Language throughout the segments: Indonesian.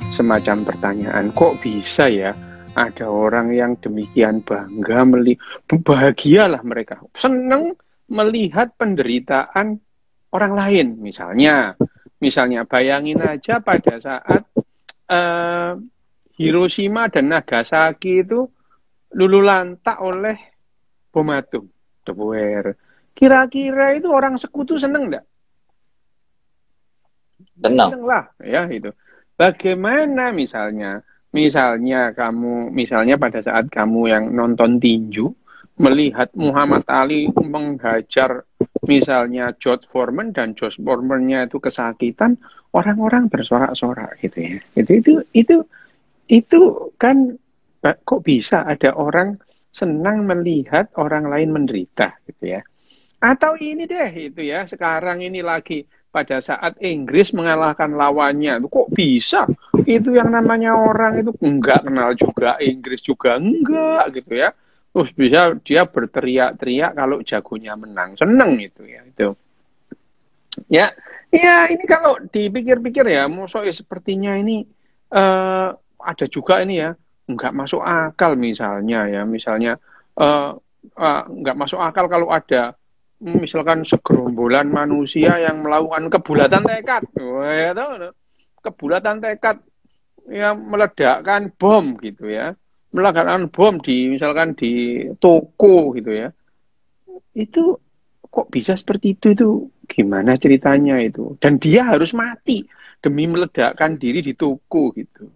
semacam pertanyaan, kok bisa ya ada orang yang demikian bangga bahagialah mereka, seneng melihat penderitaan orang lain. Misalnya bayangin aja pada saat Hiroshima dan Nagasaki itu lululantak oleh bom atom. Kira-kira itu orang sekutu seneng enggak? Seneng lah, ya itu. Bagaimana misalnya pada saat kamu yang nonton tinju melihat Muhammad Ali menghajar misalnya George Foreman dan George Foreman-nya itu kesakitan, orang-orang bersorak-sorak gitu ya. Itu kan kok bisa ada orang senang melihat orang lain menderita gitu ya. Atau ini deh itu ya, sekarang ini lagi pada saat Inggris mengalahkan lawannya, itu kok bisa? Itu yang namanya orang itu enggak kenal juga Inggris juga enggak gitu ya. Terus bisa dia berteriak-teriak kalau jagonya menang, seneng itu ya itu. Ya, ini kalau dipikir-pikir ya, sepertinya ini ada juga ini ya, enggak masuk akal misalnya enggak masuk akal kalau ada misalkan segerombolan manusia yang melakukan kebulatan tekad, kebulatan tekad yang meledakkan bom gitu ya, meledakkan bom misalkan di toko gitu ya, itu kok bisa seperti itu gimana ceritanya itu, dan dia harus mati demi meledakkan diri di toko gitu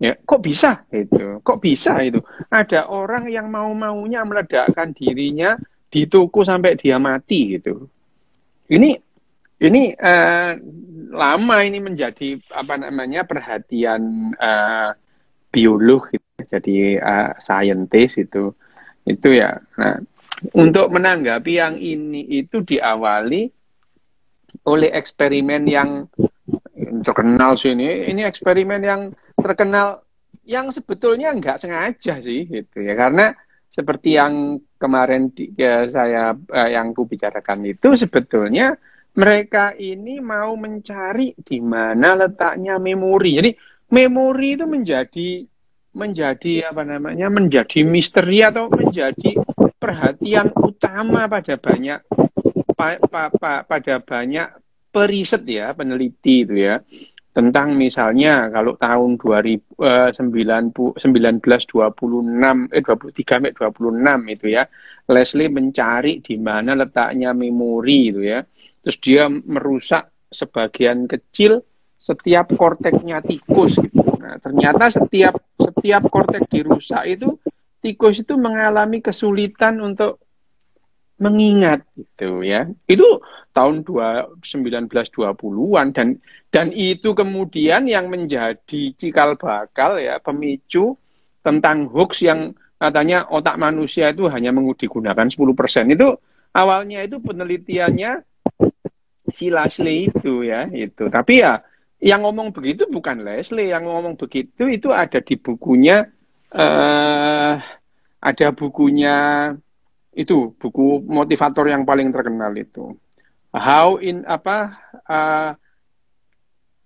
ya, kok bisa itu ada orang yang mau-maunya meledakkan dirinya di toko sampai dia mati gitu. Ini lama ini menjadi perhatian biolog gitu. Jadi scientist itu ya. Nah, untuk menanggapi yang ini itu diawali oleh eksperimen yang terkenal sih, ini eksperimen yang terkenal yang sebetulnya nggak sengaja sih gitu ya, karena seperti yang kemarin yang ku bicarakan itu, sebetulnya mereka ini mau mencari di mana letaknya memori. Jadi memori itu menjadi misteri atau menjadi perhatian utama pada banyak periset ya, peneliti itu ya, tentang misalnya kalau tahun 1926 itu ya, Leslie mencari di mana letaknya memori itu ya, terus dia merusak sebagian kecil setiap korteknya tikus gitu. Nah, ternyata setiap kortek dirusak itu, tikus itu mengalami kesulitan untuk mengingat gitu ya. Itu tahun 1920-an dan itu kemudian yang menjadi cikal bakal ya, pemicu tentang hoax yang katanya otak manusia itu hanya digunakan 10%. Itu awalnya itu penelitiannya si Leslie itu ya, itu. Tapi ya yang ngomong begitu bukan Leslie, yang ngomong begitu itu ada di bukunya ada bukunya itu, buku motivator yang paling terkenal itu.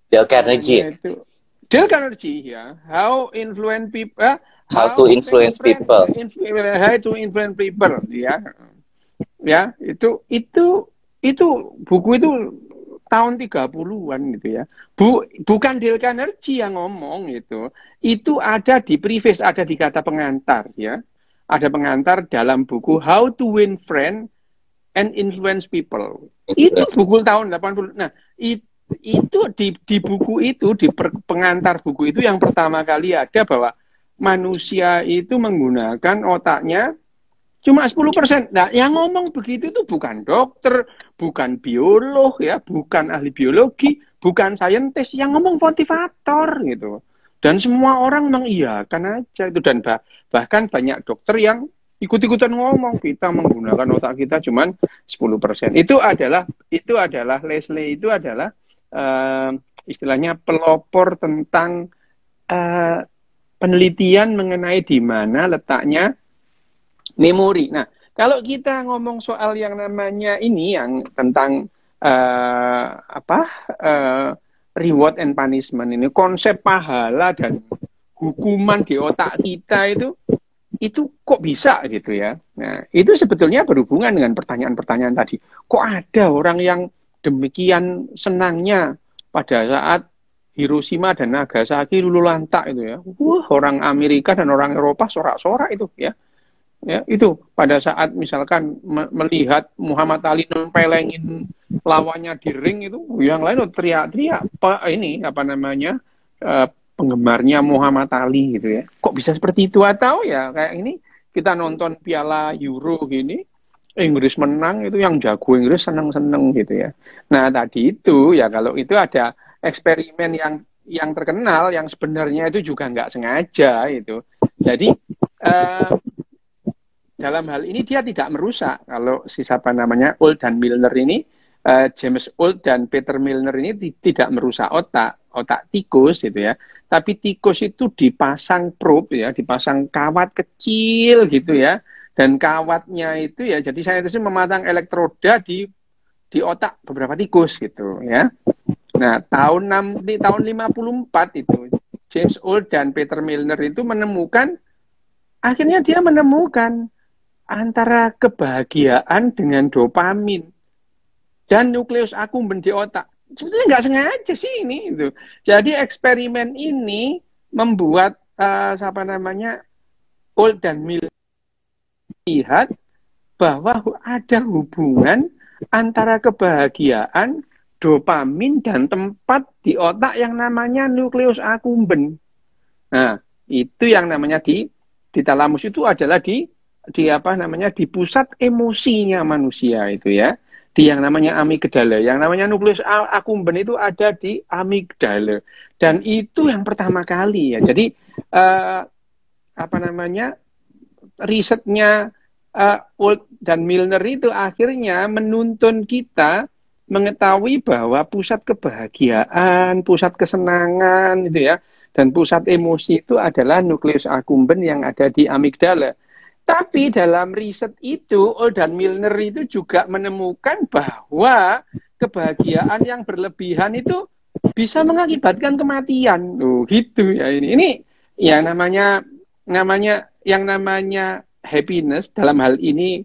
Dale Carnegie. Dale Carnegie ya. How to influence people. How to influence people ya. Ya, itu buku itu tahun 30-an gitu ya. Bukan Dale Carnegie yang ngomong itu. Itu ada di preface, ada di kata pengantar ya. Ada pengantar dalam buku How to Win Friends and Influence People. Itu buku tahun 80. Nah, itu di buku itu, di pengantar buku itu yang pertama kali ada bahwa manusia itu menggunakan otaknya cuma 10%. Nah, yang ngomong begitu itu bukan dokter, bukan biolog ya, bukan ahli biologi, bukan saintis, yang ngomong motivator gitu. Dan semua orang mengiyakan aja itu, dan bahkan banyak dokter yang ikut-ikutan ngomong kita menggunakan otak kita cuman 10%. Itu adalah Leslie itu adalah istilahnya pelopor tentang penelitian mengenai di mana letaknya memori. Nah, kalau kita ngomong soal yang namanya ini yang tentang reward and punishment ini, konsep pahala dan hukuman di otak kita itu kok bisa gitu ya. Nah, itu sebetulnya berhubungan dengan pertanyaan-pertanyaan tadi. Kok ada orang yang demikian senangnya pada saat Hiroshima dan Nagasaki luluh lantak itu ya. Orang Amerika dan orang Eropa sorak-sorak itu ya. Ya, itu pada saat misalkan melihat Muhammad Ali nempelengin lawannya di ring itu, yang lain teriak-teriak penggemarnya Muhammad Ali gitu ya. Kok bisa seperti itu? Atau ya kayak ini kita nonton Piala Euro gini, Inggris menang itu yang jago Inggris seneng-seneng gitu ya. Nah tadi itu ya kalau itu ada eksperimen yang terkenal yang sebenarnya itu juga nggak sengaja itu. Jadi dalam hal ini dia tidak merusak. Kalau siapa namanya Old dan Milner ini, James Old dan Peter Milner ini tidak merusak otak tikus gitu ya. Tapi tikus itu dipasang probe ya, dipasang kawat kecil gitu ya. Dan kawatnya itu ya, jadi saya itu memasang elektroda di otak beberapa tikus gitu ya. Nah, tahun 54 itu James Old dan Peter Milner itu akhirnya dia menemukan antara kebahagiaan dengan dopamin dan nukleus accumbens di otak. Sebetulnya nggak sengaja sih ini. Gitu. Jadi eksperimen ini membuat Old dan Milner lihat bahwa ada hubungan antara kebahagiaan, dopamin, dan tempat di otak yang namanya nukleus accumbens. Nah, itu yang namanya di talamus itu adalah di pusat emosinya manusia itu ya, di yang namanya amigdala. Yang namanya nukleus accumbens itu ada di amigdala, dan itu yang pertama kali ya. Jadi risetnya Old dan Milner itu akhirnya menuntun kita mengetahui bahwa pusat kebahagiaan, pusat kesenangan itu ya, dan pusat emosi itu adalah nukleus accumbens yang ada di amigdala. Tapi dalam riset itu, Old dan Milner itu juga menemukan bahwa kebahagiaan yang berlebihan itu bisa mengakibatkan kematian. Gitu ya ini. Ini yang namanya happiness, dalam hal ini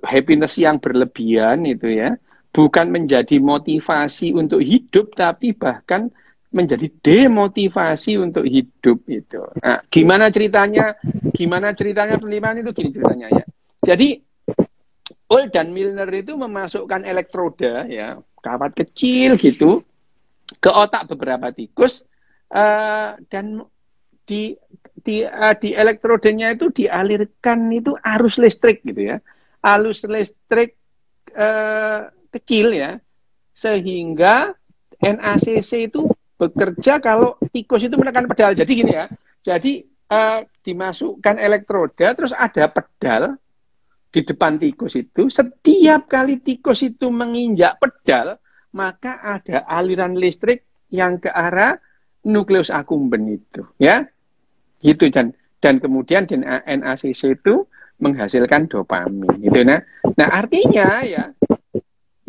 happiness yang berlebihan itu ya, bukan menjadi motivasi untuk hidup, tapi bahkan menjadi demotivasi untuk hidup itu. Nah, gimana ceritanya penelitian itu? Gini ceritanya ya. Jadi Old dan Milner itu memasukkan elektroda ya, kawat kecil gitu ke otak beberapa tikus dan di elektrodenya itu dialirkan itu arus listrik gitu ya. Arus listrik kecil ya. Sehingga NACC itu bekerja kalau tikus itu menekan pedal. Jadi gini ya. Jadi dimasukkan elektroda terus ada pedal di depan tikus itu. Setiap kali tikus itu menginjak pedal, maka ada aliran listrik yang ke arah nukleus accumbens itu, ya. Gitu dan kemudian NACC itu menghasilkan dopamin gitu. Nah artinya ya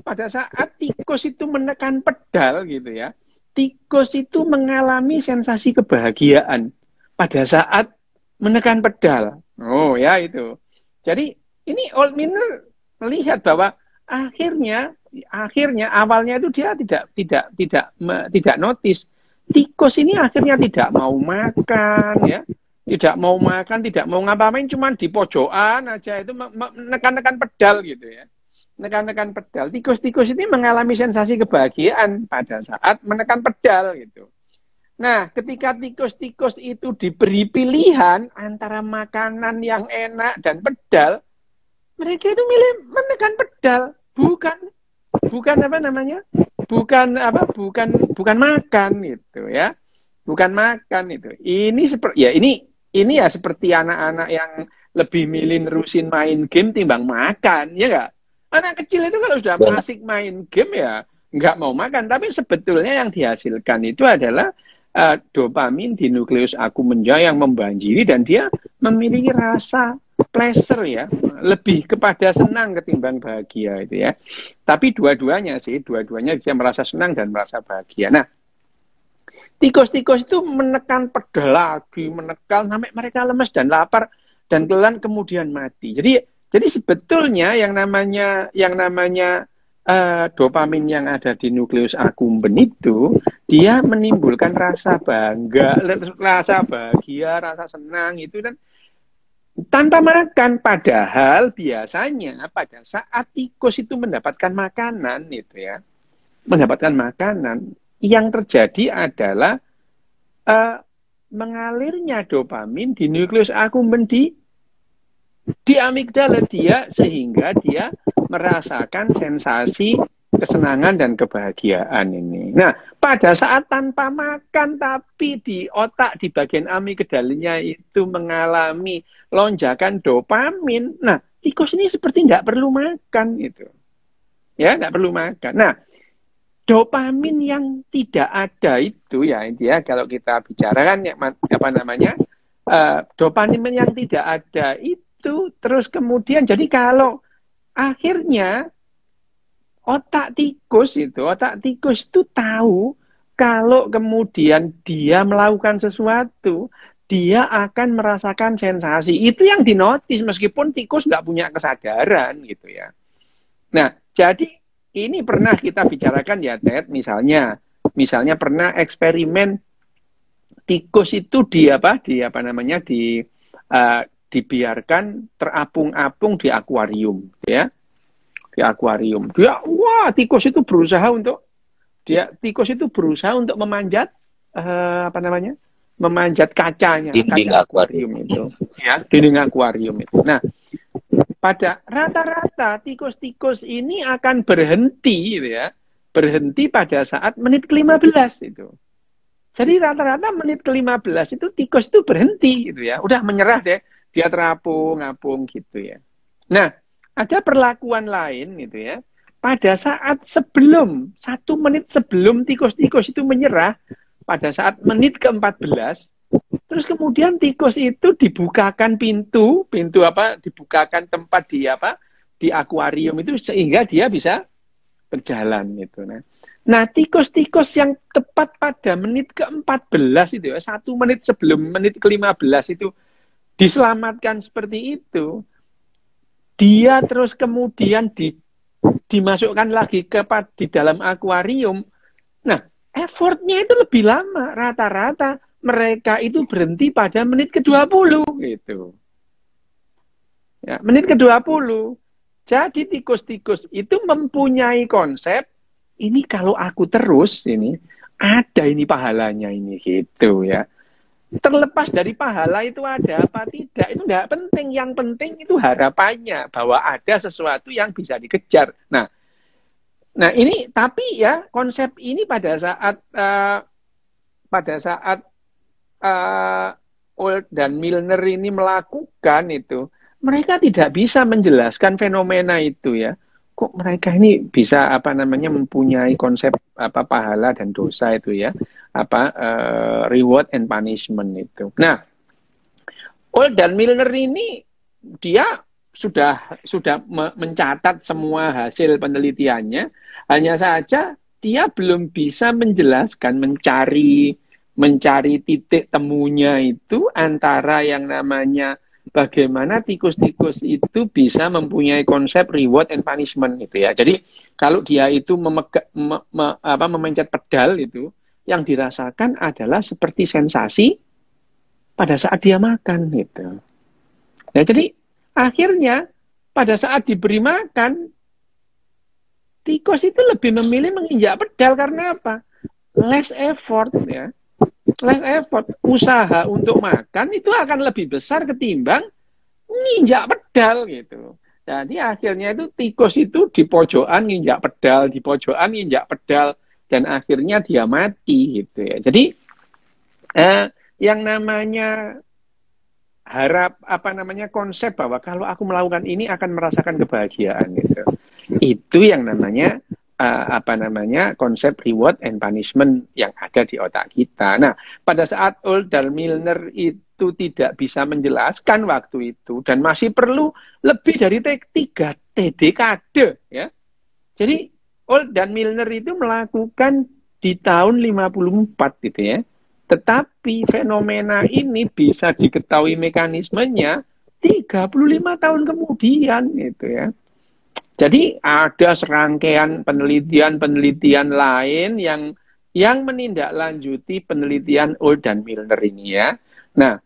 pada saat tikus itu menekan pedal gitu ya, tikus itu mengalami sensasi kebahagiaan pada saat menekan pedal. Oh ya itu. Jadi ini Old Milner melihat bahwa akhirnya awalnya itu dia tidak notice. Tikus ini akhirnya tidak mau makan ya. Tidak mau makan, tidak mau ngapain, cuma di pojokan aja itu menekan-nekan pedal gitu ya. Menekan-nekan pedal. Tikus-tikus ini mengalami sensasi kebahagiaan pada saat menekan pedal gitu. Nah, ketika tikus-tikus itu diberi pilihan antara makanan yang enak dan pedal, mereka itu milih menekan pedal, bukan makan gitu ya. Bukan makan itu. Ini ya seperti anak-anak yang lebih milih nerusin main game timbang makan, ya enggak? Anak kecil itu kalau sudah asik main game ya nggak mau makan, tapi sebetulnya yang dihasilkan itu adalah dopamin di nukleus accumbens yang membanjiri dan dia memiliki rasa pleasure ya, lebih kepada senang ketimbang bahagia itu ya. Tapi dua-duanya dia merasa senang dan merasa bahagia. Nah, tikus-tikus itu menekan pedal lagi, menekan sampai mereka lemes dan lapar dan telan kemudian mati. Jadi sebetulnya yang namanya dopamin yang ada di nukleus accumbens itu dia menimbulkan rasa bangga, rasa bahagia, rasa senang itu dan tanpa makan. Padahal biasanya pada saat tikus itu mendapatkan makanan itu ya, mendapatkan makanan, yang terjadi adalah mengalirnya dopamin di nukleus accumbens di amigdala dia, sehingga dia merasakan sensasi kesenangan dan kebahagiaan ini. Nah, pada saat tanpa makan tapi di otak di bagian amigdalanya itu mengalami lonjakan dopamin. Nah, tikus ini seperti nggak perlu makan itu. Ya, nggak perlu makan. Nah, dopamin yang tidak ada itu ya, kalau kita bicarakan ya, apa namanya? Dopamin yang tidak ada itu terus kemudian jadi kalau akhirnya otak tikus itu tahu kalau kemudian dia melakukan sesuatu, dia akan merasakan sensasi. Itu yang dinotis meskipun tikus nggak punya kesadaran gitu ya. Nah, jadi ini pernah kita bicarakan ya, Ted, misalnya pernah eksperimen tikus itu dibiarkan terapung-apung di akuarium ya. Di akuarium. Tikus itu berusaha untuk memanjat memanjat kacanya, dinding kaca akuarium itu. Ya, dinding akuarium itu. Nah, pada rata-rata tikus-tikus ini akan berhenti gitu ya. Berhenti pada saat menit ke-15 itu. Jadi rata-rata menit ke-15 itu tikus itu berhenti gitu ya. Udah menyerah deh. Dia terapung-apung gitu ya. Nah, ada perlakuan lain gitu ya. Pada saat 1 menit sebelum tikus-tikus itu menyerah, pada saat menit ke-14, terus kemudian tikus itu dibukakan dibukakan tempat di akuarium itu sehingga dia bisa berjalan gitu. Nah, tikus-tikus yang tepat pada menit ke-14 itu ya, 1 menit sebelum menit ke-15 itu diselamatkan seperti itu, dia terus kemudian dimasukkan lagi di dalam akuarium. Nah, effortnya itu lebih lama. Rata-rata mereka itu berhenti pada menit ke-20 gitu. Ya, menit ke-20. Jadi tikus-tikus itu mempunyai konsep, ini kalau aku terus ini ada ini pahalanya ini gitu ya. Terlepas dari pahala itu ada apa tidak, itu tidak penting. Yang penting itu harapannya bahwa ada sesuatu yang bisa dikejar. Nah ini tapi ya konsep ini pada saat Old dan Milner ini melakukan itu, mereka tidak bisa menjelaskan fenomena itu ya. Kok mereka ini bisa mempunyai konsep pahala dan dosa itu ya, reward and punishment itu. Nah, Old dan Milner ini dia sudah mencatat semua hasil penelitiannya, hanya saja dia belum bisa menjelaskan, mencari titik temunya itu antara yang namanya bagaimana tikus-tikus itu bisa mempunyai konsep reward and punishment gitu ya. Jadi kalau dia itu memencet pedal itu, yang dirasakan adalah seperti sensasi pada saat dia makan gitu. Nah, jadi akhirnya pada saat diberi makan, tikus itu lebih memilih menginjak pedal karena apa? Less effort ya. Less effort, usaha untuk makan itu akan lebih besar ketimbang nginjak pedal gitu. Jadi akhirnya itu tikus itu di pojokan nginjak pedal, dan akhirnya dia mati gitu ya. Jadi yang namanya konsep bahwa kalau aku melakukan ini akan merasakan kebahagiaan gitu. Itu yang namanya konsep reward and punishment yang ada di otak kita. Nah, pada saat Old dan Milner itu tidak bisa menjelaskan waktu itu dan masih perlu lebih dari 3 dekade ya. Jadi Old dan Milner itu melakukan di tahun 54 gitu ya. Tetapi fenomena ini bisa diketahui mekanismenya 35 tahun kemudian gitu ya. Jadi ada serangkaian penelitian lain yang menindaklanjuti penelitian Old dan Milner ini ya. Nah,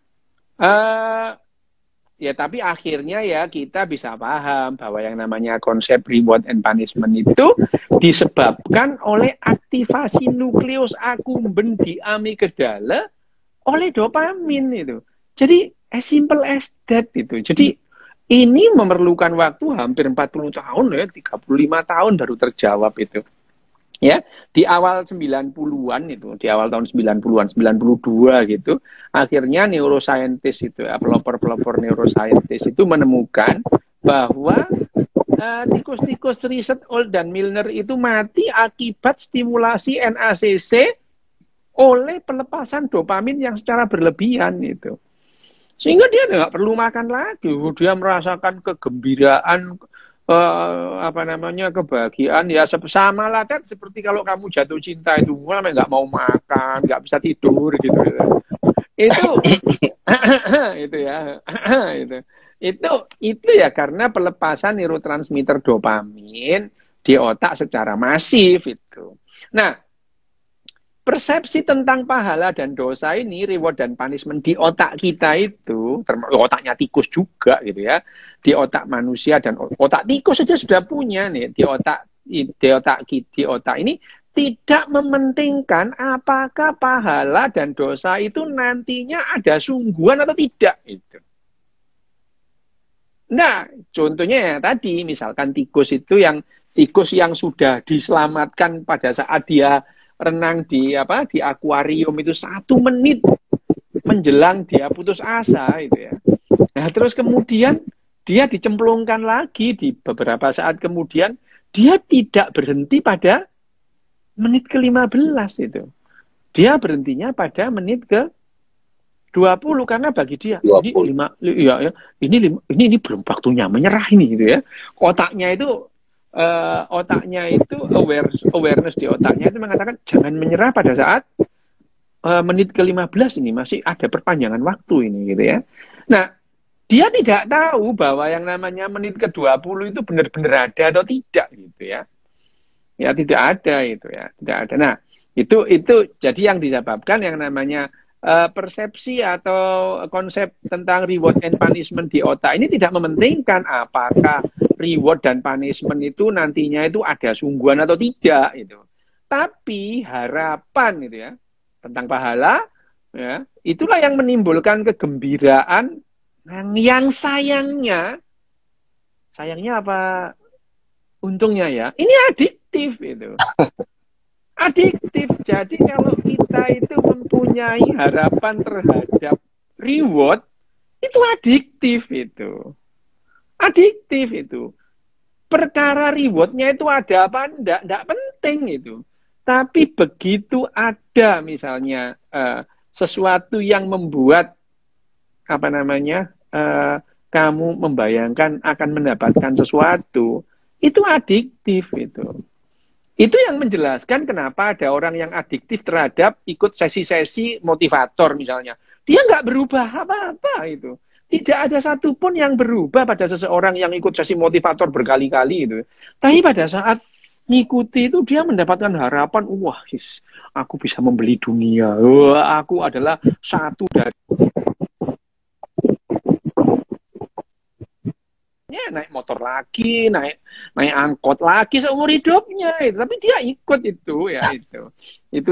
ya tapi akhirnya ya kita bisa paham bahwa yang namanya konsep reward and punishment itu disebabkan oleh aktivasi nukleus akumben di amigdala oleh dopamin itu. Jadi as simple as that itu. Jadi ini memerlukan waktu hampir 40 tahun ya, 35 tahun baru terjawab itu. Ya, di awal 90-an itu, di awal tahun 90-an, 92 gitu, akhirnya neuroscientist itu, pelopor-pelopor neuroscientist itu menemukan bahwa tikus-tikus riset Old dan Milner itu mati akibat stimulasi NACC oleh pelepasan dopamin yang secara berlebihan itu. Sehingga dia nggak perlu makan lagi, dia merasakan kegembiraan, kebahagiaan ya sama lah kan seperti kalau kamu jatuh cinta itu nggak mau makan, nggak bisa tidur gitu. Itu ya, itu ya karena pelepasan neurotransmitter dopamin di otak secara masif itu. Nah, persepsi tentang pahala dan dosa ini, reward dan punishment di otak kita itu, otaknya tikus juga gitu ya, di otak manusia dan otak tikus saja sudah punya nih, di otak ini tidak mementingkan apakah pahala dan dosa itu nantinya ada sungguhan atau tidak itu. Nah, contohnya ya tadi, misalkan tikus yang sudah diselamatkan pada saat dia renang di akuarium itu 1 menit menjelang dia putus asa itu ya. Nah, terus kemudian dia dicemplungkan lagi di beberapa saat kemudian, dia tidak berhenti pada menit ke-15 itu. Dia berhentinya pada menit ke-20 karena bagi dia ini belum waktunya menyerah ini gitu ya. Otaknya itu awareness di otaknya itu mengatakan jangan menyerah pada saat menit ke-15 ini masih ada perpanjangan waktu ini gitu ya. Nah, dia tidak tahu bahwa yang namanya menit ke-20 itu benar-benar ada atau tidak gitu ya. Ya tidak ada itu ya, tidak ada. Nah, itu jadi yang disebabkan yang namanya persepsi atau konsep tentang reward and punishment di otak ini tidak mementingkan apakah reward dan punishment itu nantinya itu ada sungguhan atau tidak itu. Tapi harapan itu ya tentang pahala ya, itulah yang menimbulkan kegembiraan yang sayangnya apa untungnya ya, ini adiktif itu. Adiktif. Jadi kalau kita itu mempunyai harapan terhadap reward, itu adiktif itu. Adiktif itu. Perkara rewardnya itu ada apa enggak penting itu. Tapi begitu ada misalnya sesuatu yang membuat kamu membayangkan akan mendapatkan sesuatu, itu adiktif itu. Itu yang menjelaskan kenapa ada orang yang adiktif terhadap ikut sesi-sesi motivator misalnya. Dia nggak berubah apa-apa itu. Tidak ada satupun yang berubah pada seseorang yang ikut sesi motivator berkali-kali itu. Tapi pada saat ngikuti itu dia mendapatkan harapan, wah, aku bisa membeli dunia. Wah, aku adalah satu dari naik motor lagi, naik angkot lagi seumur hidupnya itu. Tapi dia ikut itu ya itu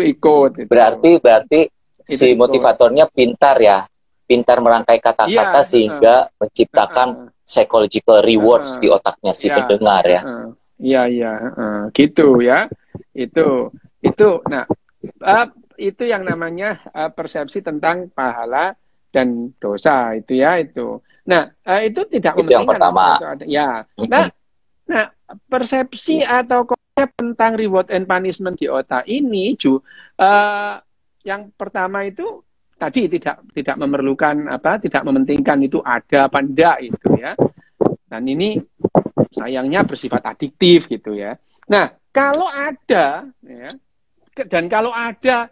ikut itu. Berarti si motivatornya pintar ya, pintar merangkai kata-kata sehingga menciptakan psychological rewards di otaknya si pendengar ya. Iya, gitu ya. Itu nah itu yang namanya persepsi tentang pahala dan dosa itu ya itu. Nah, itu tidak itu yang pertama. Ya. Nah, persepsi atau konsep tentang reward and punishment di otak ini yang pertama itu tadi tidak memerlukan tidak mementingkan itu ada apa enggak itu ya. Dan ini sayangnya bersifat adiktif gitu ya. Nah, kalau ada ya, Dan kalau ada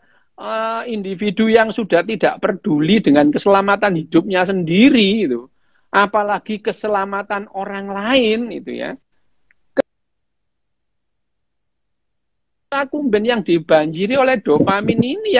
individu yang sudah tidak peduli dengan keselamatan hidupnya sendiri itu, apalagi keselamatan orang lain itu ya, akumben yang dibanjiri oleh dopamin ini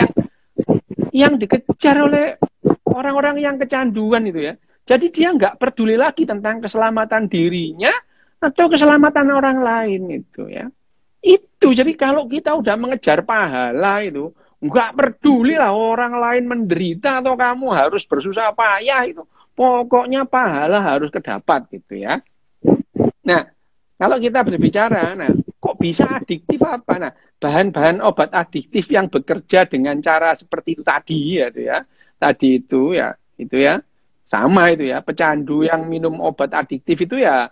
yang dikejar oleh orang-orang yang kecanduan itu ya. Jadi dia nggak peduli lagi tentang keselamatan dirinya atau keselamatan orang lain itu ya. Itu jadi kalau kita udah mengejar pahala itu, nggak peduli lah orang lain menderita atau kamu harus bersusah payah itu. Pokoknya pahala harus kedapat gitu ya. Nah, kalau kita berbicara, nah kok bisa adiktif apa? Nah, bahan-bahan obat adiktif yang bekerja dengan cara seperti itu tadi ya, itu ya. Tadi itu ya sama itu ya. Pecandu yang minum obat adiktif itu ya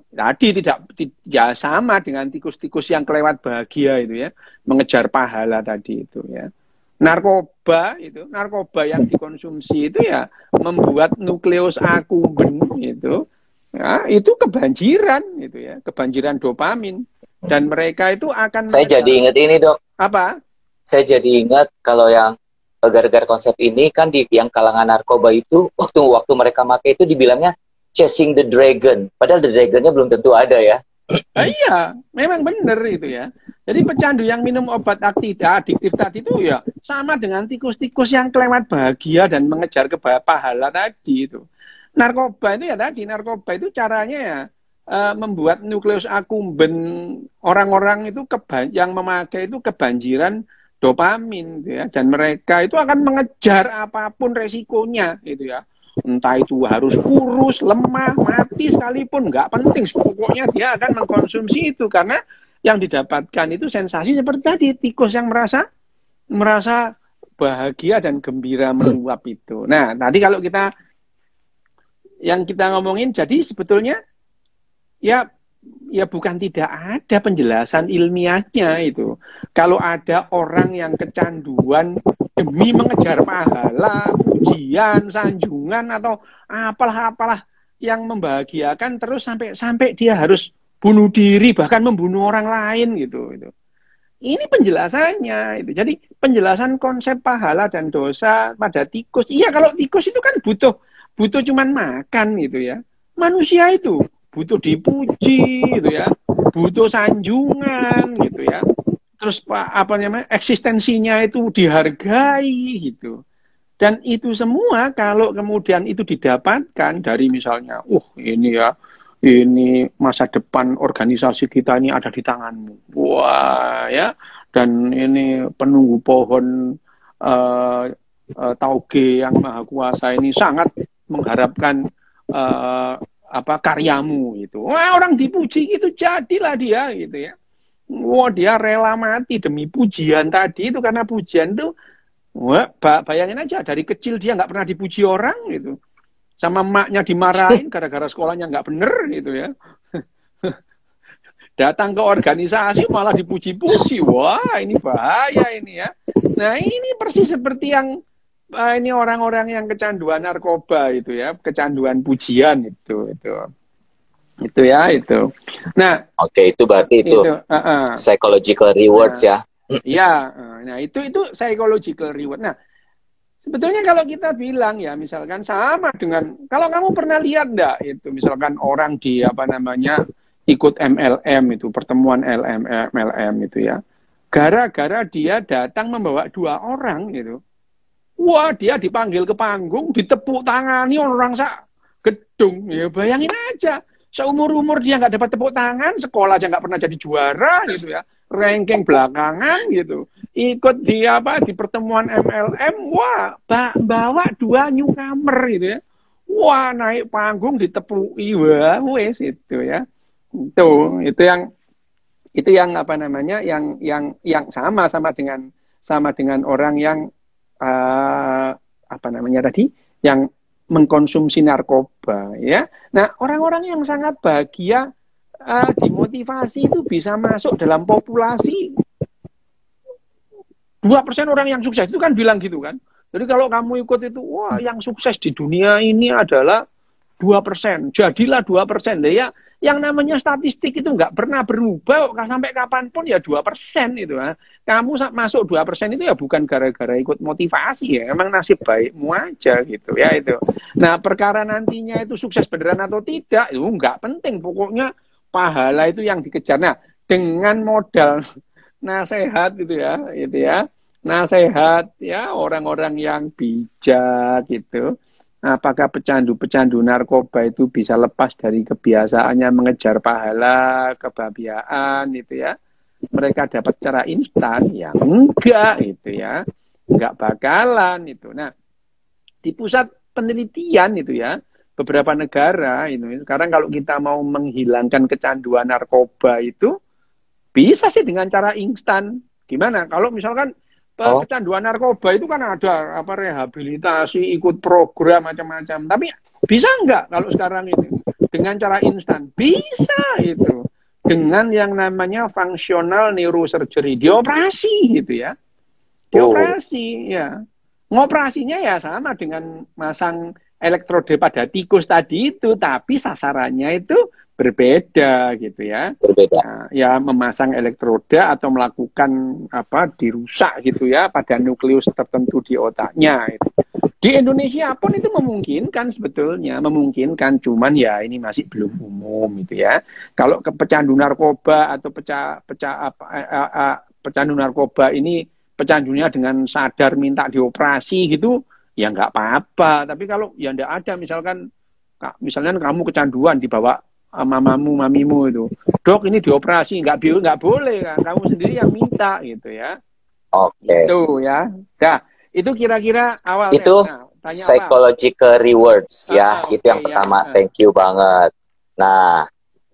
tadi tidak ya sama dengan tikus-tikus yang kelewat bahagia itu ya, mengejar pahala tadi itu ya. Narkoba yang dikonsumsi itu ya membuat nukleus accumbens itu ya, itu kebanjiran itu ya, kebanjiran dopamin dan mereka itu akan saya jadi ingat ini, Dok. Apa? Saya jadi ingat kalau yang gara-gara konsep ini kan di yang kalangan narkoba itu waktu mereka pakai itu dibilangnya chasing the dragon, padahal the dragonnya belum tentu ada ya. Iya, memang benar itu ya. Jadi pecandu yang minum obat adiktif tadi itu ya sama dengan tikus-tikus yang kelewat bahagia dan mengejar pahala tadi itu. Narkoba itu ya tadi, narkoba itu caranya ya membuat nukleus accumbens orang-orang itu yang memakai itu kebanjiran dopamin gitu ya, dan mereka itu akan mengejar apapun resikonya gitu ya. Entah itu harus kurus, lemah, mati sekalipun, nggak penting. Pokoknya dia akan mengkonsumsi itu karena yang didapatkan itu sensasi seperti tadi, tikus yang merasa bahagia dan gembira meluap itu. Nah, tadi kalau yang kita ngomongin, jadi sebetulnya ya bukan tidak ada penjelasan ilmiahnya itu. Kalau ada orang yang kecanduan demi mengejar pahala, pujian, sanjungan atau apalah yang membahagiakan terus sampai dia harus bunuh diri bahkan membunuh orang lain gitu. Ini penjelasannya itu. Jadi penjelasan konsep pahala dan dosa pada tikus. Iya, kalau tikus itu kan butuh cuman makan gitu ya. Manusia itu butuh dipuji gitu ya, butuh sanjungan gitu ya. Terus eksistensinya itu dihargai gitu. Dan itu semua kalau kemudian itu didapatkan dari misalnya, ini masa depan organisasi kita ini ada di tanganmu. Wah ya, dan ini penunggu pohon tauge yang maha kuasa ini sangat mengharapkan karyamu itu. Wah, orang dipuji itu jadilah dia gitu ya. Wah, dia rela mati demi pujian tadi itu, karena pujian itu, wah, bayangin aja dari kecil dia nggak pernah dipuji orang gitu, sama emaknya dimarahin gara-gara sekolahnya nggak bener gitu ya. Datang ke organisasi malah dipuji-puji, wah ini bahaya ini ya. Nah ini persis seperti yang ini orang-orang yang kecanduan narkoba itu ya, kecanduan pujian itu. Nah, oke, itu berarti itu psychological rewards ya. Iya, nah itu psychological reward. Nah, sebetulnya kalau kita bilang ya, misalkan sama dengan kalau kamu pernah lihat enggak itu misalkan orang di ikut MLM itu, pertemuan MLM itu ya. Gara-gara dia datang membawa 2 orang gitu. Wah, dia dipanggil ke panggung, ditepuk tangani orang gedung. Ya bayangin aja. Seumur-umur dia nggak dapat tepuk tangan, sekolah aja nggak pernah jadi juara gitu ya, ranking belakangan gitu. Ikut di pertemuan MLM, wah bawa 2 newcomer gitu ya. Wah, naik panggung ditepuki, wah wes itu ya. Itu yang yang sama dengan orang yang yang mengkonsumsi narkoba ya. Nah, orang-orang yang sangat bahagia dimotivasi itu bisa masuk dalam populasi 2% orang yang sukses itu kan bilang gitu kan. Jadi kalau kamu ikut itu, wah yang sukses di dunia ini adalah 2%, jadilah 2%. Ya, yang namanya statistik itu nggak pernah berubah sampai kapanpun ya 2% itu. Kamu masuk 2% itu ya bukan gara-gara ikut motivasi ya, emang nasib baikmu aja gitu ya itu. Nah, perkara nantinya itu sukses beneran atau tidak, itu nggak penting. Pokoknya pahala itu yang dikejar. Nah, dengan modal nasihat itu ya, nasihat ya orang-orang yang bijak gitu. Apakah pecandu-pecandu narkoba itu bisa lepas dari kebiasaannya mengejar pahala, kebahagiaan itu ya. Mereka dapat secara instan, ya enggak itu ya. Enggak bakalan itu. Nah, di pusat penelitian itu ya, beberapa negara itu sekarang kalau kita mau menghilangkan kecanduan narkoba itu bisa sih dengan cara instan. Gimana? Kalau misalkan kecanduan narkoba itu kan ada apa rehabilitasi, ikut program macam-macam. Tapi bisa nggak kalau sekarang itu dengan cara instan? Bisa itu. Dengan yang namanya functional neurosurgery, dioperasi gitu ya. Dioperasi ya. Ngoperasinya ya sama dengan masang elektrode pada tikus tadi itu, tapi sasarannya itu berbeda gitu ya. Berbeda. Nah, ya memasang elektroda atau melakukan apa dirusak gitu ya pada nukleus tertentu di otaknya. Gitu. Di Indonesia pun itu memungkinkan sebetulnya, memungkinkan, cuman ya ini masih belum umum gitu ya. Kalau ke pecandu narkoba atau pecandu narkoba ini pecandunya dengan sadar minta dioperasi gitu, ya nggak apa-apa. Tapi kalau ya nggak ada, misalnya kamu kecanduan dibawa mamimu itu, dok ini dioperasi, nggak boleh kan, kamu sendiri yang minta gitu ya. Oke. Itu ya. Nah, itu kira-kira awal. Itu psychological rewards ya, itu yang pertama. Thank you banget. Nah,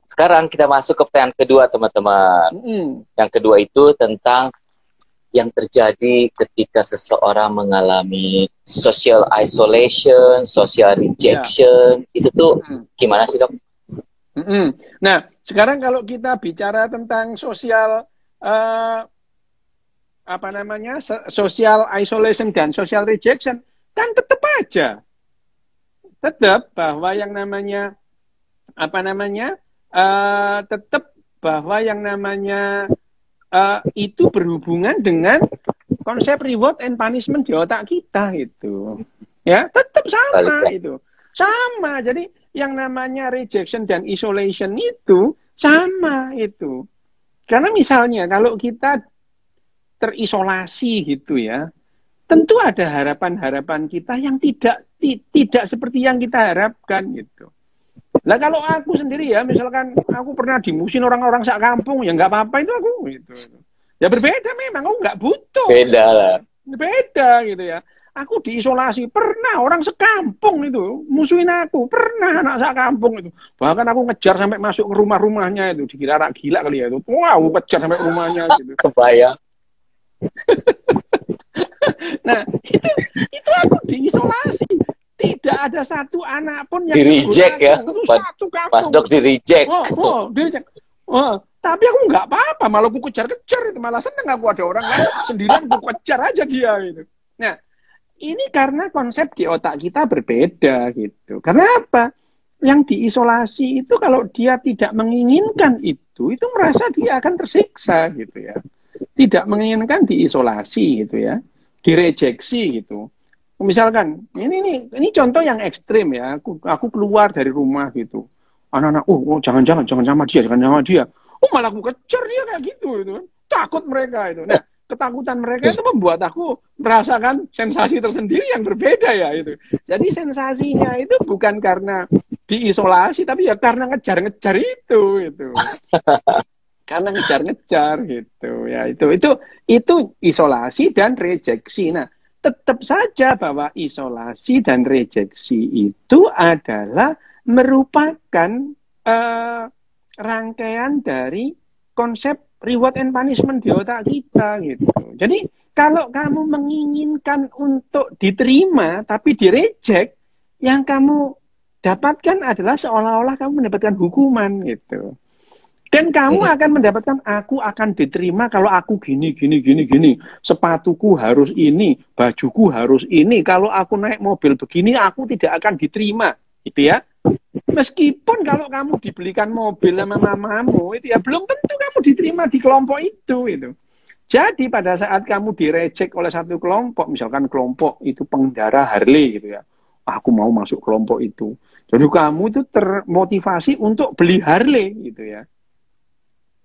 sekarang kita masuk ke pertanyaan kedua teman-teman. Yang kedua itu tentang yang terjadi ketika seseorang mengalami social isolation, social rejection, itu tuh gimana sih dok? Nah, sekarang kalau kita bicara tentang sosial social isolation dan social rejection, kan tetap bahwa yang namanya tetap bahwa yang namanya itu berhubungan dengan konsep reward and punishment di otak kita itu, ya tetap sama itu, sama. Jadi yang namanya rejection dan isolation itu sama itu. Karena misalnya kalau kita terisolasi gitu ya, tentu ada harapan-harapan kita yang tidak seperti yang kita harapkan gitu. Lah kalau aku sendiri ya, misalkan aku pernah dimusuhin orang-orang sak kampung, ya nggak apa-apa itu aku gitu. Ya berbeda memang, aku nggak butuh. Beda lah. Beda gitu ya. Aku diisolasi, pernah orang sekampung itu musuhin aku, pernah anak sak kampung itu. Bahkan aku ngejar sampai masuk ke rumah-rumahnya itu, dikira anak gila kali ya itu. Wah, aku kejar sampai rumahnya gitu. Kebayang. Nah, itu aku diisolasi. Tidak ada satu anak pun yang di-reject ya. Mas Dok di-reject. Di-reject. Tapi aku nggak apa-apa, malah aku kejar-kejar itu, malah seneng aku ada orang lain sendirian aku kejar aja dia itu. Nah, ini karena konsep di otak kita berbeda gitu. Karena apa? Yang diisolasi itu kalau dia tidak menginginkan itu merasa dia akan tersiksa gitu ya. Tidak menginginkan diisolasi gitu ya, direjeksi gitu. Misalkan ini contoh yang ekstrim ya. Aku keluar dari rumah gitu. Anak-anak, jangan sama dia. Malah aku kejar dia kayak gitu itu. Takut mereka itu. Nah, ketakutan mereka itu membuat aku merasakan sensasi tersendiri yang berbeda ya itu. Jadi sensasinya itu bukan karena diisolasi, tapi ya karena ngejar-ngejar itu. Karena ngejar-ngejar gitu ya. Itu isolasi dan rejeksi. Nah, tetap saja bahwa isolasi dan rejeksi itu adalah merupakan rangkaian dari konsep reward and punishment di otak kita gitu. Jadi kalau kamu menginginkan untuk diterima tapi direject, yang kamu dapatkan adalah seolah-olah kamu mendapatkan hukuman gitu. Dan kamu akan mendapatkan, aku akan diterima kalau aku gini. Sepatuku harus ini, bajuku harus ini. Kalau aku naik mobil begini, aku tidak akan diterima. Gitu ya. Meskipun kalau kamu dibelikan mobil sama mamamu, itu ya belum tentu kamu diterima di kelompok itu. Jadi pada saat kamu direject oleh satu kelompok, misalkan kelompok itu pengendara Harley gitu ya, aku mau masuk kelompok itu. Jadi kamu itu termotivasi untuk beli Harley gitu ya.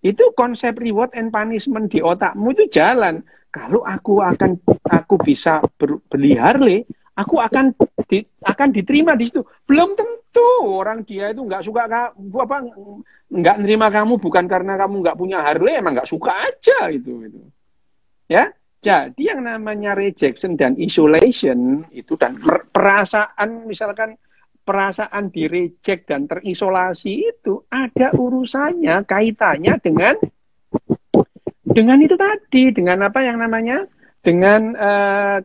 Itu konsep reward and punishment di otakmu itu jalan. Kalau aku bisa beli Harley, aku akan diterima di situ. Belum tentu orang dia itu nggak suka nggak nerima kamu bukan karena kamu nggak punya Harley, emang nggak suka aja itu. Ya, jadi yang namanya rejection dan isolation itu dan perasaan misalkan perasaan di reject dan terisolasi itu ada urusannya kaitannya dengan itu tadi, dengan apa yang namanya dengan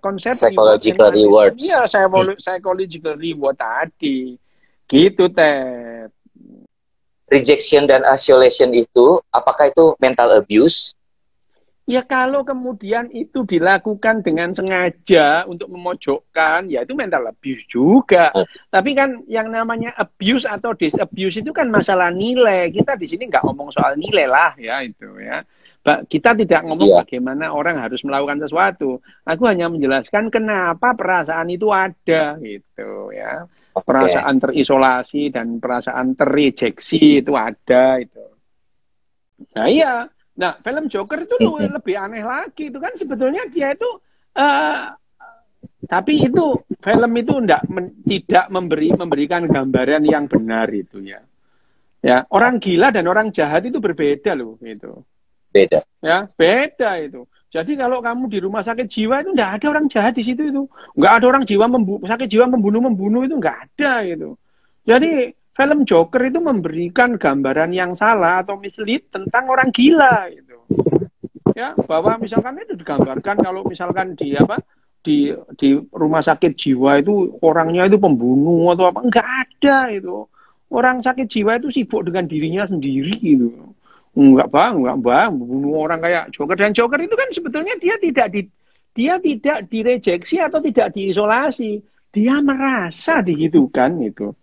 konsep psychological rewards. Iya, psychological reward tadi. Gitu, Ted. Rejection dan isolation itu apakah itu mental abuse? Ya kalau kemudian itu dilakukan dengan sengaja untuk memojokkan, ya itu mental abuse juga. Tapi kan yang namanya abuse atau disabuse itu kan masalah nilai. Kita di sini nggak ngomong soal nilai lah ya itu ya. Kita tidak ngomong bagaimana orang harus melakukan sesuatu. Aku hanya menjelaskan kenapa perasaan itu ada gitu ya. Perasaan terisolasi dan perasaan terrejeksi itu ada itu. Nah iya. Nah, film Joker itu lebih aneh lagi. Itu kan sebetulnya dia itu tapi itu film itu tidak memberikan gambaran yang benar itu ya. Ya, orang gila dan orang jahat itu berbeda loh itu. Beda. Ya, beda itu. Jadi kalau kamu di rumah sakit jiwa itu enggak ada orang jahat di situ itu. Enggak ada orang sakit jiwa membunuh itu enggak ada itu. Jadi film Joker itu memberikan gambaran yang salah atau mislead tentang orang gila gitu. Ya, bahwa misalkan itu digambarkan kalau misalkan di rumah sakit jiwa itu orangnya itu pembunuh atau apa, enggak ada itu. Orang sakit jiwa itu sibuk dengan dirinya sendiri gitu. Enggak bang, membunuh orang kayak Joker. Dan Joker itu kan sebetulnya dia tidak direjeksi atau tidak diisolasi. Dia merasa digitukan itu.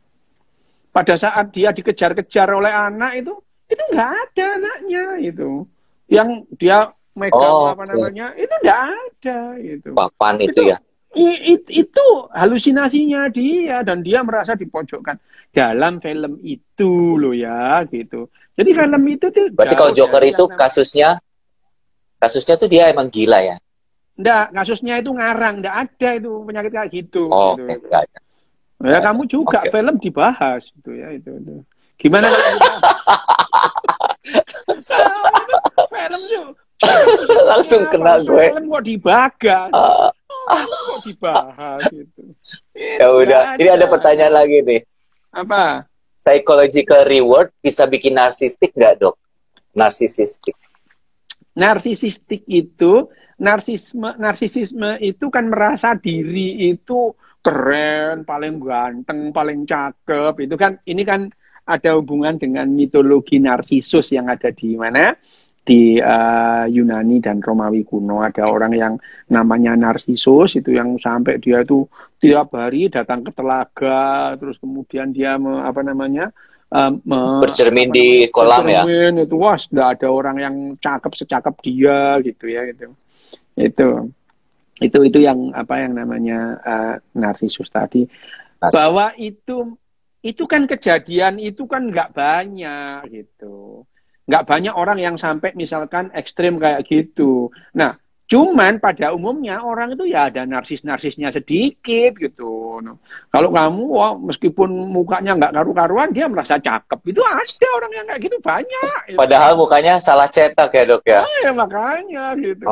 Pada saat dia dikejar-kejar oleh anak itu nggak ada anaknya itu. Yang dia megang itu nggak ada itu. Papan itu ya. Itu halusinasinya dia dan dia merasa dipojokkan dalam film itu loh ya gitu. Jadi film itu tuh. Berarti kalau Joker itu kasusnya tuh dia emang gila ya? Enggak, kasusnya itu ngarang, enggak ada itu penyakit kayak gitu. Oh, gitu. enggak ada. Ya kamu juga film dibahas gitu ya itu. Gimana kalau film tuh langsung kena gue. Film kok dibahas. Kok dibahas gitu. Ya udah, ini ada pertanyaan lagi nih. Apa? Psychological reward bisa bikin narsistik nggak, Dok? Narsisistik. Narsisistik itu narsisisme itu kan merasa diri itu keren, paling ganteng, paling cakep. Itu kan ini kan ada hubungan dengan mitologi Narsisus yang ada di mana? Di Yunani dan Romawi kuno. Ada orang yang namanya Narsisus itu yang sampai dia itu tiap hari datang ke telaga, terus kemudian dia bercermin di kolam ya. Itu wah, tidak ada orang yang cakep secakep dia gitu ya gitu. Itu yang yang namanya Narsisus tadi. Bahwa itu kan kejadian itu kan nggak banyak gitu. Nggak banyak orang yang sampai misalkan ekstrim kayak gitu. Nah, cuman pada umumnya orang itu ya ada narsisnya sedikit gitu. Kalau kamu meskipun mukanya nggak karu-karuan dia merasa cakep. Itu ada orang yang kayak gitu banyak. Gitu. Padahal mukanya salah cetak ya, Dok ya. Ya makanya gitu.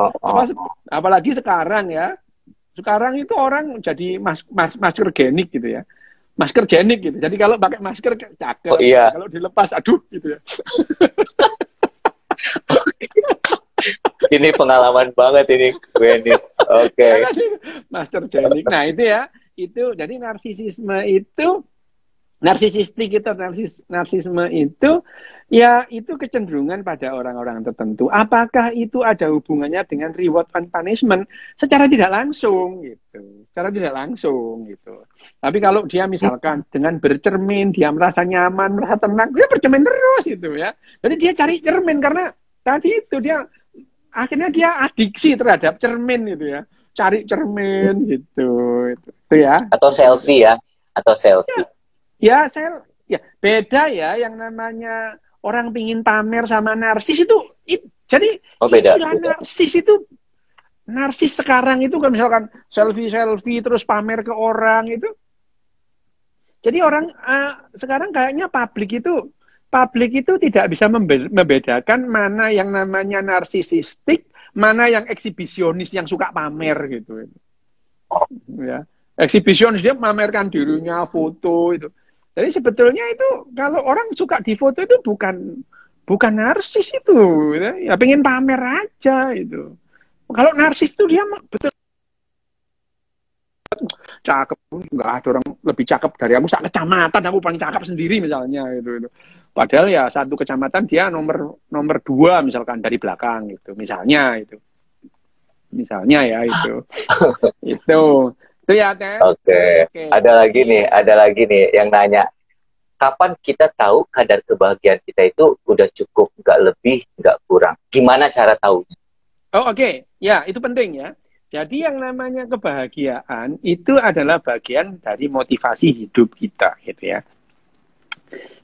Apalagi sekarang ya. Sekarang itu orang jadi masker genik gitu ya. Masker genik gitu. Jadi kalau pakai masker cakep. Oh, iya. Kalau dilepas aduh gitu ya. Ini pengalaman banget ini gue ini. Oke. Master genik. Nah, itu ya. Itu jadi narsisisme itu Narsisistik itu, narsisme itu, ya itu kecenderungan pada orang-orang tertentu. Apakah itu ada hubungannya dengan reward and punishment? Secara tidak langsung gitu. Secara tidak langsung gitu. Tapi kalau dia misalkan dengan bercermin, dia merasa nyaman, merasa tenang, dia bercermin terus gitu ya. Jadi dia cari cermin karena tadi itu dia akhirnya dia adiksi terhadap cermin gitu ya. Cari cermin gitu. Itu ya. Atau selfie ya, atau selfie. Ya, ya beda ya yang namanya orang pingin pamer sama narsis itu, jadi beda, istilah narsis sekarang itu kan misalkan selfie terus pamer ke orang itu. Jadi orang sekarang kayaknya publik itu tidak bisa membedakan mana yang namanya narsisistik, mana yang eksibisionis yang suka pamer gitu. Ya, eksibisionis dia memamerkan dirinya, foto itu. Jadi sebetulnya itu kalau orang suka di foto itu bukan narsis itu, ya pengen pamer aja itu. Kalau narsis itu dia betul cakep, nggak ada orang lebih cakep dari aku, sak kecamatan aku paling cakep sendiri misalnya itu. Padahal ya satu kecamatan dia nomor 2 misalkan dari belakang gitu, misalnya ya itu. Itu ya, Teh. Oke. Ada lagi nih yang nanya, kapan kita tahu kadar kebahagiaan kita itu udah cukup, nggak lebih, nggak kurang? Gimana cara tahunya? Oh, oke. Ya, itu penting ya. Jadi yang namanya kebahagiaan itu adalah bagian dari motivasi hidup kita, gitu ya.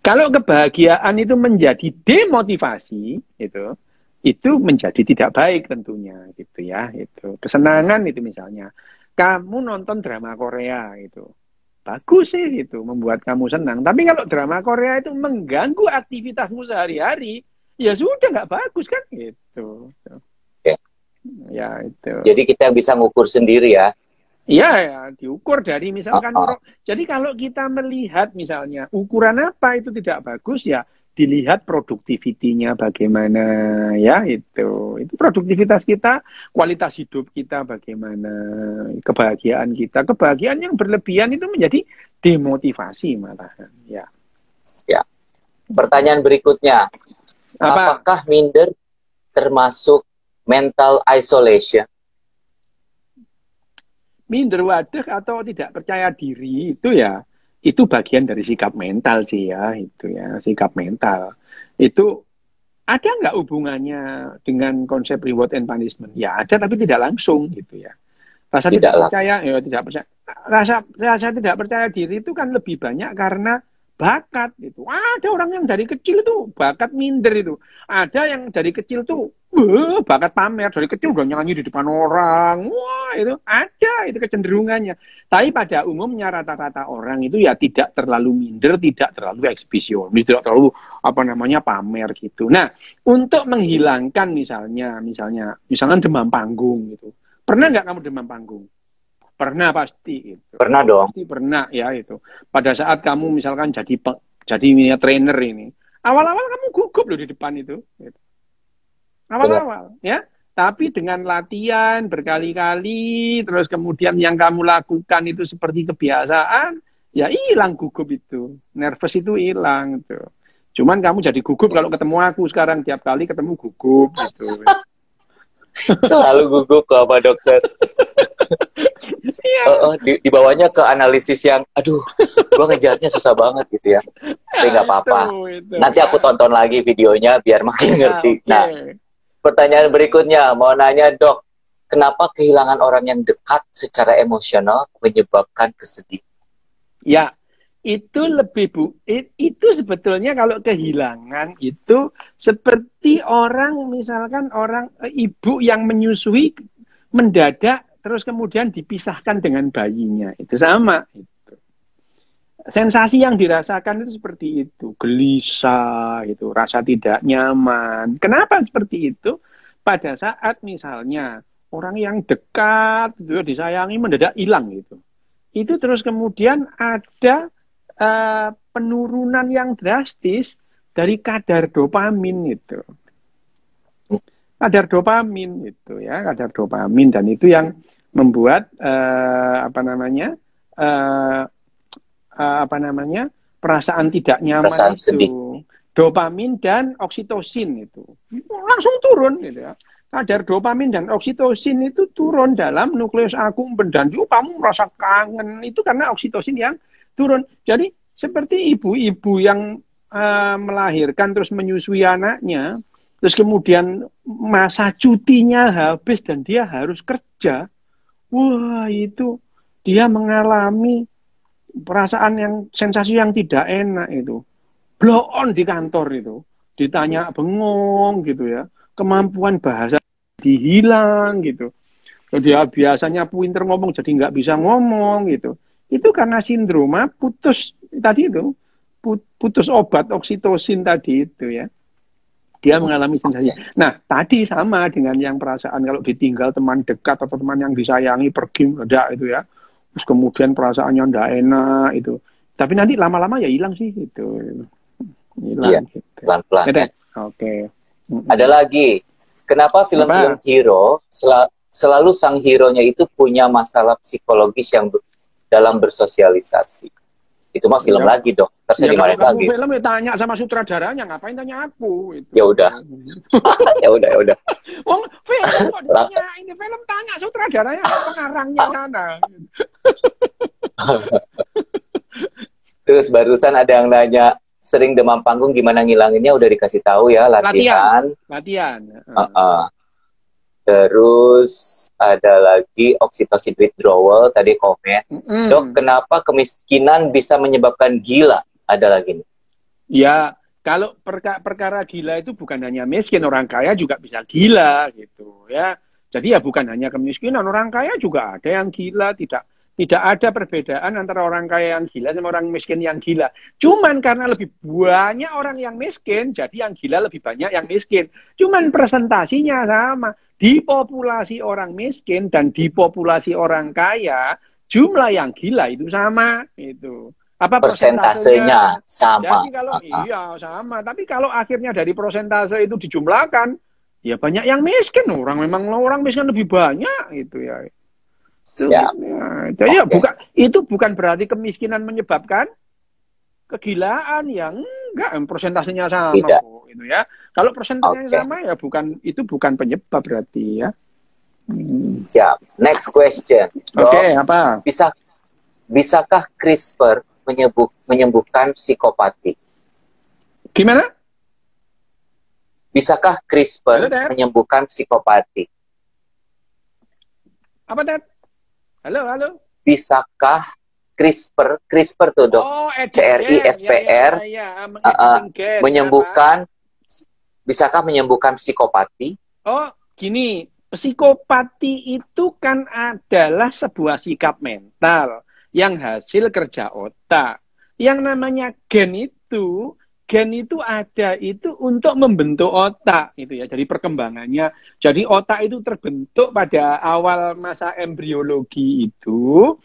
Kalau kebahagiaan itu menjadi demotivasi, itu menjadi tidak baik tentunya, gitu ya. Itu kesenangan itu misalnya. Kamu nonton drama Korea itu bagus sih itu, membuat kamu senang. Tapi kalau drama Korea itu mengganggu aktivitasmu sehari-hari, ya sudah nggak bagus kan gitu. Ya. Ya itu. Jadi kita bisa ngukur sendiri ya. Iya ya, diukur dari misalkan. Jadi kalau kita melihat misalnya ukuran apa itu tidak bagus ya, dilihat produktivitinya bagaimana ya itu produktivitas kita, kualitas hidup kita bagaimana, kebahagiaan kita. Kebahagiaan yang berlebihan itu menjadi demotivasi malahan ya. Ya. Pertanyaan berikutnya, apakah minder termasuk mental isolation? Minder wadah atau tidak percaya diri itu bagian dari sikap mental sih ya, itu ya, sikap mental. Itu ada nggak hubungannya dengan konsep reward and punishment? Ya ada, tapi tidak langsung gitu ya. Rasa tidak percaya, ya tidak percaya. Rasa tidak percaya diri itu kan lebih banyak karena bakat itu. Ada orang yang dari kecil itu bakat minder itu. Ada yang dari kecil tuh bakat pamer, dari kecil udah nyanyi di depan orang. Wah, itu ada, itu kecenderungannya. Tapi pada umumnya rata-rata orang itu ya tidak terlalu minder, tidak terlalu eksibisionis, tidak terlalu pamer gitu. Nah, untuk menghilangkan misalnya demam panggung gitu. Pernah nggak kamu demam panggung? Pernah pasti gitu. Pernah dong. Pasti pernah ya itu. Pada saat kamu misalkan jadi trainer ini, awal-awal kamu gugup loh di depan itu. Gitu. Awal-awal ya. Tapi dengan latihan berkali-kali, terus kemudian yang kamu lakukan itu seperti kebiasaan, ya hilang gugup itu. Nervous itu hilang gitu. Cuman kamu jadi gugup kalau ketemu aku sekarang, tiap kali ketemu gugup gitu. Selalu gugup kok Pak Dokter. Dibawanya ke analisis yang aduh, gua ngejarnya susah banget gitu ya. Tapi nggak apa-apa. Nanti aku tonton lagi videonya biar makin ngerti. Nah, pertanyaan berikutnya mau nanya, Dok, kenapa kehilangan orang yang dekat secara emosional menyebabkan kesedihan? Ya, itu itu sebetulnya kalau kehilangan itu seperti orang, misalkan ibu yang menyusui mendadak terus kemudian dipisahkan dengan bayinya, itu sama itu. Sensasi yang dirasakan itu seperti itu, gelisah, itu rasa tidak nyaman. Kenapa seperti itu? Pada saat misalnya orang yang dekat itu disayangi mendadak hilang gitu. Itu terus kemudian ada penurunan yang drastis dari kadar dopamin itu. Kadar dopamin itu ya, kadar dopamin, dan itu yang membuat perasaan tidak nyaman Perasaan itu, sedih. dopamin dan oksitosin itu langsung turun gitu ya. Kadar dopamin dan oksitosin itu turun dalam nukleus accumbens dan kamu merasa kangen itu karena oksitosin yang turun. Jadi seperti ibu-ibu yang melahirkan terus menyusui anaknya, terus kemudian masa cutinya habis dan dia harus kerja. Wah, itu dia mengalami perasaan yang sensasi yang tidak enak itu. Blow on di kantor itu. Ditanya bengong gitu ya. Kemampuan bahasa dihilang gitu. Dia biasanya pinter ngomong jadi nggak bisa ngomong gitu. Itu karena sindroma putus tadi itu. Putus obat oksitosin tadi itu ya. Dia mengalami sensasi. Nah, tadi sama dengan yang perasaan kalau ditinggal teman dekat atau teman yang disayangi pergi enggak itu ya. Terus kemudian perasaannya enggak enak itu. Tapi nanti lama-lama ya hilang sih gitu. Hilang gitu. Pelan-pelan. Ya. Oke. Ada lagi. Kenapa film-film hero selalu sang hero-nya itu punya masalah psikologis yang dalam bersosialisasi? Itu mah film lagi dong. Terus ya, dimarahin lagi. Film ya tanya sama sutradaranya, ngapain tanya aku? Gitu. Ya udah. ya udah. Wong film kok ditanya, ini film tanya sutradaranya, pengarangnya sana. Terus barusan ada yang nanya, sering demam panggung gimana ngilanginnya? Udah dikasih tahu ya, latihan. Terus ada lagi oksitosin withdrawal, tadi komen. Dok, kenapa kemiskinan bisa menyebabkan gila? Ada lagi nih. Ya, kalau perkara gila itu bukan hanya miskin, orang kaya juga bisa gila gitu ya. Jadi ya bukan hanya kemiskinan, orang kaya juga ada yang gila, tidak ada perbedaan antara orang kaya yang gila sama orang miskin yang gila. Cuman karena lebih banyak orang yang miskin, jadi yang gila lebih banyak yang miskin. Cuman presentasinya sama. Di populasi orang miskin dan di populasi orang kaya, jumlah yang gila itu sama. Itu. Apa persentasenya sama. Jadi kalau iya sama, tapi kalau akhirnya dari persentase itu dijumlahkan, ya banyak yang miskin. Orang miskin lebih banyak itu ya. Siap. Jadi ya, itu bukan berarti kemiskinan menyebabkan kegilaan yang enggak, persentasenya sama kok, gitu ya. Kalau persentasenya sama ya itu bukan penyebab berarti ya. Siap. Next question. Oke, apa? Bisakah CRISPR menyembuhkan psikopati? Gimana? Bisakah CRISPR menyembuhkan psikopati? Apa, Ted? Halo. Bisakah CRISPR tuh dok, CRISPR menyembuhkan, bisakah menyembuhkan psikopati? Oh, gini, psikopati itu kan adalah sebuah sikap mental yang hasil kerja otak. Yang namanya gen itu ada itu untuk membentuk otak itu ya, dari perkembangannya. Jadi otak itu terbentuk pada awal masa embriologi itu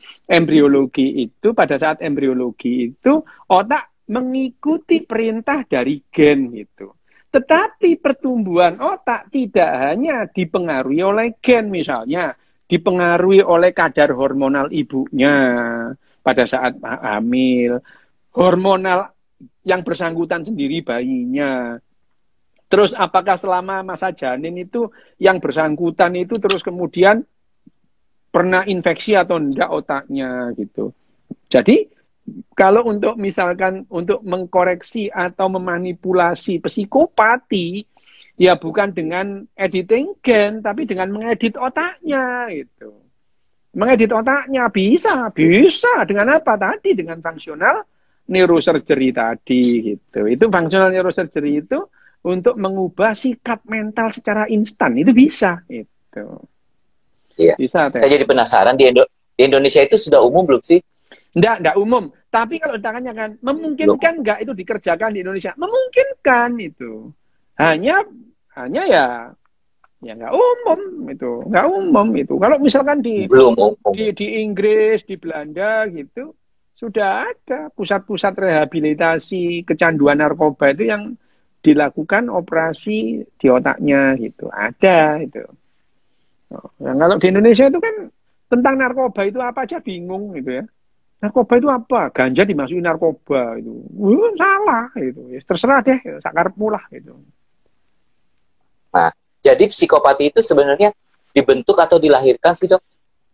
pada saat embriologi itu otak mengikuti perintah dari gen itu. Tetapi pertumbuhan otak tidak hanya dipengaruhi oleh gen, misalnya dipengaruhi oleh kadar hormonal ibunya pada saat hamil, hormonal yang bersangkutan sendiri bayinya. Terus apakah selama masa janin itu yang bersangkutan itu terus kemudian pernah infeksi atau enggak otaknya gitu. Jadi kalau untuk misalkan untuk mengkoreksi atau memanipulasi psikopati ya bukan dengan editing gen tapi dengan mengedit otaknya gitu. Mengedit otaknya bisa dengan apa tadi? Dengan fungsional neurosurgery tadi gitu. Itu functional neurosurgery itu untuk mengubah sikap mental secara instan. Itu bisa gitu. Iya. Bisa. Saya jadi penasaran di Indonesia itu sudah umum belum sih? Enggak umum. Tapi kalau ditanya kan memungkinkan enggak itu dikerjakan di Indonesia? Memungkinkan itu. Hanya ya enggak umum itu. Kalau misalkan di Inggris, di Belanda gitu sudah ada pusat-pusat rehabilitasi kecanduan narkoba itu yang dilakukan operasi di otaknya gitu. Ada itu. Nah, kalau di Indonesia itu kan tentang narkoba itu apa aja bingung gitu ya. Narkoba itu apa? Ganja dimasukin narkoba itu. Salah itu. Ya, terserah deh, sakarepmu lah gitu. Nah, jadi psikopati itu sebenarnya dibentuk atau dilahirkan sih, Dok?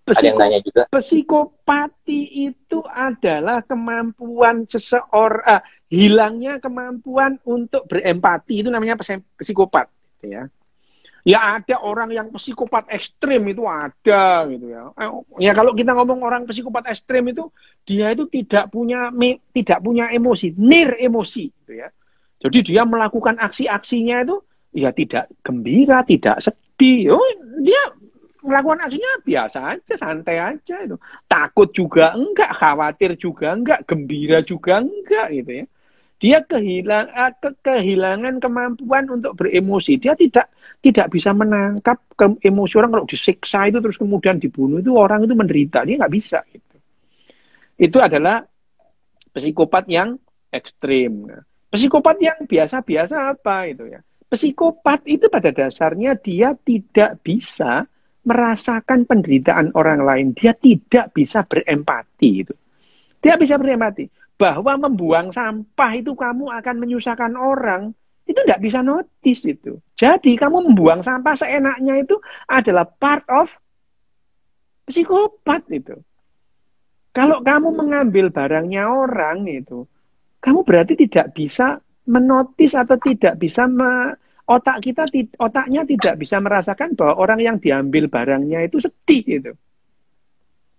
Ada yang nanya juga. Psikopati itu adalah kemampuan seseorang, hilangnya kemampuan untuk berempati, itu namanya psikopat, gitu ya. Ya ada orang yang psikopat ekstrim itu ada gitu ya. Ya kalau kita ngomong orang psikopat ekstrim itu dia itu tidak punya emosi, emosi gitu ya. Jadi dia melakukan aksi-aksinya itu ya tidak gembira, tidak sedih. Oh, dia melakukan aksinya biasa aja, santai aja itu. Takut juga enggak, khawatir juga enggak, gembira juga enggak gitu ya. Dia kehilangan kemampuan untuk beremosi. Dia tidak bisa menangkap emosi orang. Kalau disiksa itu terus kemudian dibunuh itu orang itu menderita. Dia nggak bisa. Gitu. Itu adalah psikopat yang ekstrim. Psikopat yang biasa-biasa apa itu ya? Psikopat itu pada dasarnya dia tidak bisa merasakan penderitaan orang lain. Dia tidak bisa berempati. Itu. Dia bisa berempati. Bahwa membuang sampah itu kamu akan menyusahkan orang, itu nggak bisa notice itu. Jadi kamu membuang sampah seenaknya itu adalah part of psikopat itu. Kalau kamu mengambil barangnya orang itu, kamu berarti tidak bisa menotis atau tidak bisa otaknya tidak bisa merasakan bahwa orang yang diambil barangnya itu sedih gitu.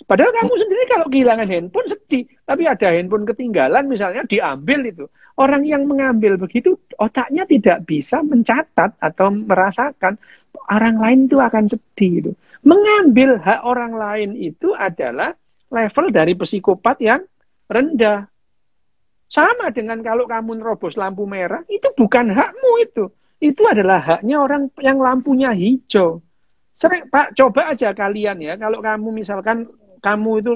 Padahal kamu sendiri kalau kehilangan handphone sedih, tapi ada handphone ketinggalan misalnya diambil itu. Orang yang mengambil begitu otaknya tidak bisa mencatat atau merasakan orang lain itu akan sedih itu. Mengambil hak orang lain itu adalah level dari psikopat yang rendah. Sama dengan kalau kamu nerobos lampu merah, itu bukan hakmu itu. Itu adalah haknya orang yang lampunya hijau. Sering, Pak, coba aja kalian ya, kalau kamu misalkan kamu itu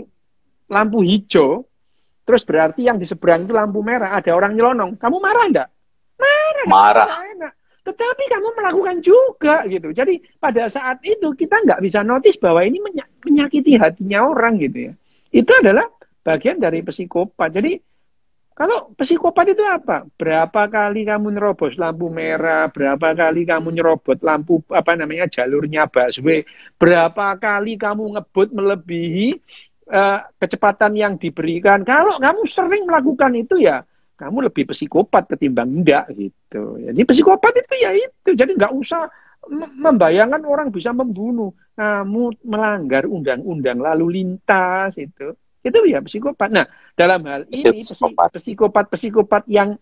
lampu hijau, terus berarti yang di seberang itu lampu merah, ada orang nyelonong, kamu marah enggak? Marah. Enak. Tetapi kamu melakukan juga gitu. Jadi pada saat itu kita nggak bisa notice bahwa ini menyakiti hatinya orang gitu ya. Itu adalah bagian dari psikopat. Jadi kalau psikopat itu apa? Berapa kali kamu nerobos lampu merah, berapa kali kamu nyerobot lampu jalurnya busway, berapa kali kamu ngebut melebihi kecepatan yang diberikan. Kalau kamu sering melakukan itu ya, kamu lebih psikopat ketimbang enggak gitu. Jadi psikopat itu ya itu. Jadi nggak usah membayangkan orang bisa membunuh. Kamu melanggar undang-undang lalu lintas itu ya psikopat. Nah, dalam hal ini psikopat yang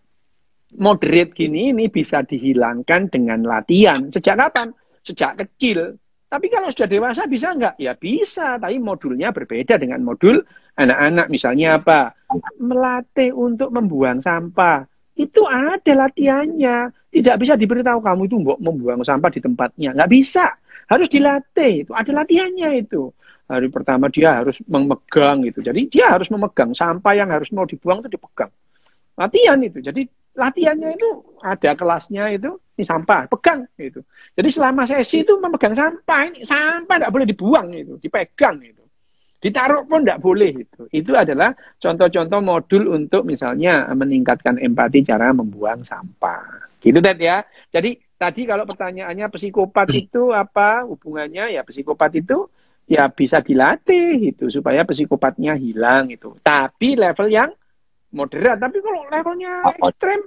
moderate gini ini bisa dihilangkan dengan latihan. Sejak kapan? Sejak kecil. Tapi kalau sudah dewasa bisa nggak? Ya bisa, tapi modulnya berbeda dengan modul anak-anak. Misalnya apa? Melatih untuk membuang sampah. Itu ada latihannya. Tidak bisa diberitahu kamu itu membuang sampah di tempatnya. Nggak bisa. Harus dilatih. Itu ada latihannya itu. Hari pertama dia harus memegang gitu. Jadi dia harus memegang sampah yang harus mau dibuang itu dipegang. Latihan itu. Jadi latihannya itu ada kelasnya itu, ini sampah, pegang gitu. Jadi selama sesi itu memegang sampah, ini sampah tidak boleh dibuang itu, dipegang itu. Ditaruh pun tidak boleh itu. Itu adalah contoh-contoh modul untuk misalnya meningkatkan empati cara membuang sampah. Gitu Ted ya. Jadi tadi kalau pertanyaannya psikopat itu apa hubungannya? Ya psikopat itu ya bisa dilatih itu supaya psikopatnya hilang itu. Tapi level yang moderat. Tapi kalau levelnya ekstrem,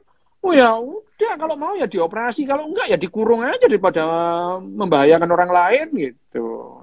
oh ya udah kalau mau ya dioperasi, kalau enggak ya dikurung aja daripada membahayakan orang lain gitu.